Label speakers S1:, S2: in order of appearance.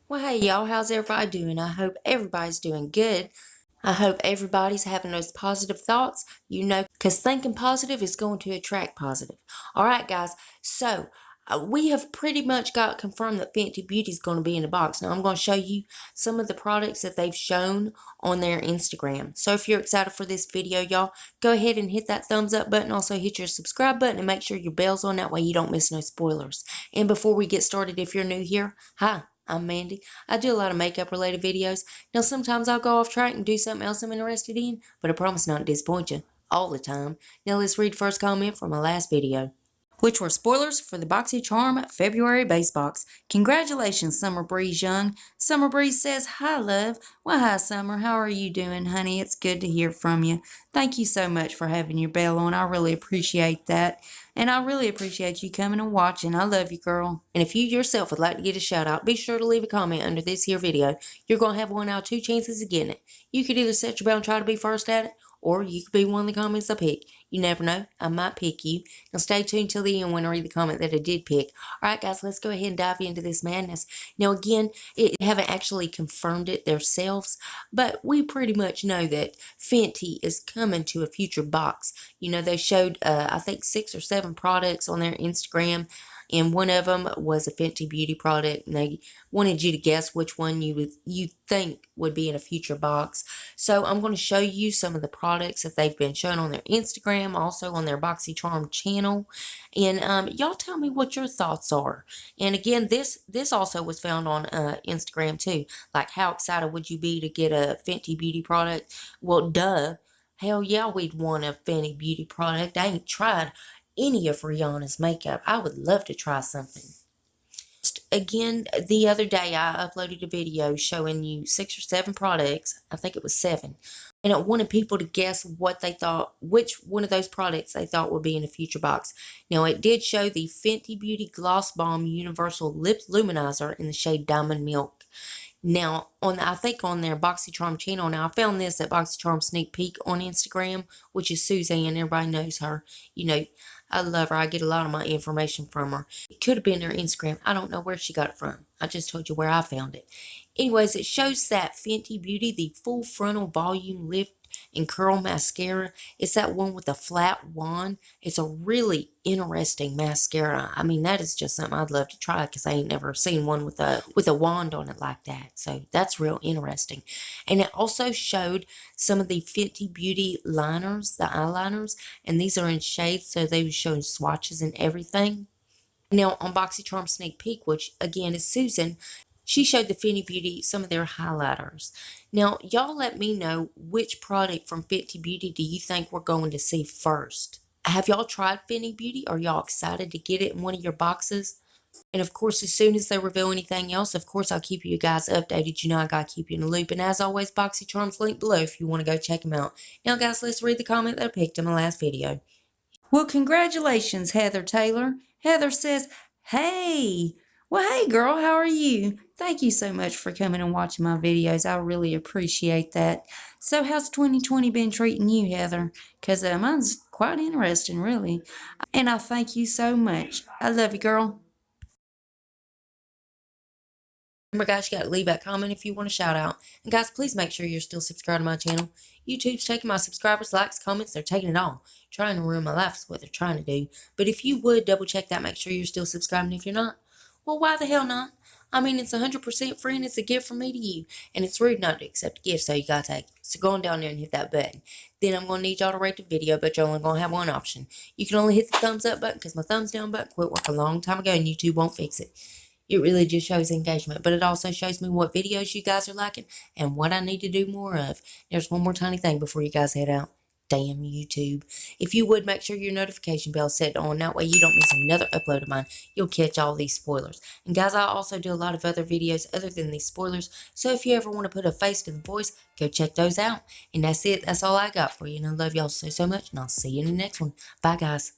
S1: Well, hey y'all, how's everybody doing? I hope everybody's doing good. I hope everybody's having those positive thoughts, because thinking positive is going to attract positive. All right, guys, so we have pretty much got confirmed that Fenty Beauty is going to be in the box. Now, I'm going to show you some of the products that they've shown on their Instagram. So if you're excited for this video, y'all, go ahead and hit that thumbs up button. Also, hit your subscribe button and make sure your bell's on. That way you don't miss no spoilers. And before we get started, if you're new here, hi. I'm Mandy. I do a lot of makeup related videos. Now sometimes I'll go off track and do something else I'm interested in, but I promise not to disappoint you all the time. Now let's read the first comment from my last video, which were spoilers for the BoxyCharm February base box. Congratulations, Summer Breeze Young. Summer Breeze says, hi, love. Well, hi, Summer. How are you doing, honey? It's good to hear from you. Thank you so much for having your bell on. I really appreciate that. And I really appreciate you coming and watching. I love you, girl. And if you yourself would like to get a shout out, be sure to leave a comment under this here video. You're going to have 1 out of 2 chances of getting it. You could either set your bell and try to be first at it, or you could be one of the comments I pick. You never know. I might pick you. Now stay tuned till the end when I read the comment that I did pick. Alright guys, let's go ahead and dive into this madness. Now again, they haven't actually confirmed it themselves, but we pretty much know that Fenty is coming to a future box. They showed I think 6 or 7 products on their Instagram, and one of them was a Fenty Beauty product, and they wanted you to guess which one you think would be in a future box. So I'm going to show you some of the products that they've been shown on their Instagram, also on their BoxyCharm channel, and y'all tell me what your thoughts are. And again, this also was found on Instagram too. Like, how excited would you be to get a Fenty Beauty product? Well, duh. Hell yeah, we'd want a Fenty Beauty product. I ain't tried any of Rihanna's makeup. I would love to try something. Again, the other day I uploaded a video showing you 6 or 7 products. I think it was 7. And I wanted people to guess what they thought, which one of those products they thought would be in a future box. Now, it did show the Fenty Beauty Gloss Bomb Universal Lip Luminizer in the shade Diamond Milk. Now, I think on their BoxyCharm channel, now I found this at BoxyCharm Sneak Peek on Instagram, which is Suzan. Everybody knows her. I love her. I get a lot of my information from her. It could have been her Instagram. I don't know where she got it from. I just told you where I found it. Anyways, it shows that Fenty Beauty, the Full Frontal Volume Lift and Curl Mascara. It's that one with a flat wand. It's a really interesting mascara. I mean, that is just something I'd love to try, because I ain't never seen one with a wand on it like that. So that's real interesting. And it also showed some of the Fenty Beauty liners, the eyeliners, and these are in shades, so they were showing swatches and everything. Now on BoxyCharm Sneak Peek, which again is Susan, she showed the Fenty Beauty some of their highlighters. Now, y'all let me know which product from Fenty Beauty do you think we're going to see first. Have y'all tried Fenty Beauty? Are y'all excited to get it in one of your boxes? And of course, as soon as they reveal anything else, of course, I'll keep you guys updated. I gotta keep you in the loop. And as always, BoxyCharm's linked below if you want to go check them out. Now, guys, let's read the comment that I picked in my last video. Well, congratulations, Heather Taylor. Heather says, hey. Well, hey, girl, how are you? Thank you so much for coming and watching my videos. I really appreciate that. So how's 2020 been treating you, Heather? Because mine's quite interesting, really. And I thank you so much. I love you, girl. Remember, guys, you got to leave that comment if you want a shout out. And guys, please make sure you're still subscribed to my channel. YouTube's taking my subscribers, likes, comments. They're taking it all. Trying to ruin my life is what they're trying to do. But if you would double check that, make sure you're still subscribed. And if you're not, well, why the hell not? I mean, it's 100% free, and it's a gift from me to you. And it's rude not to accept a gift, so you gotta take it. So go on down there and hit that button. Then I'm going to need y'all to rate the video, but you're only going to have one option. You can only hit the thumbs up button, because my thumbs down button quit working a long time ago, and YouTube won't fix it. It really just shows engagement, but it also shows me what videos you guys are liking and what I need to do more of. There's one more tiny thing before you guys head out. Damn YouTube. If you would, make sure your notification bell is set on. That way you don't miss another upload of mine. You'll catch all these spoilers. And guys, I also do a lot of other videos other than these spoilers. So if you ever want to put a face to the voice, go check those out. And that's it. That's all I got for you. And I love y'all so much. And I'll see you in the next one. Bye, guys.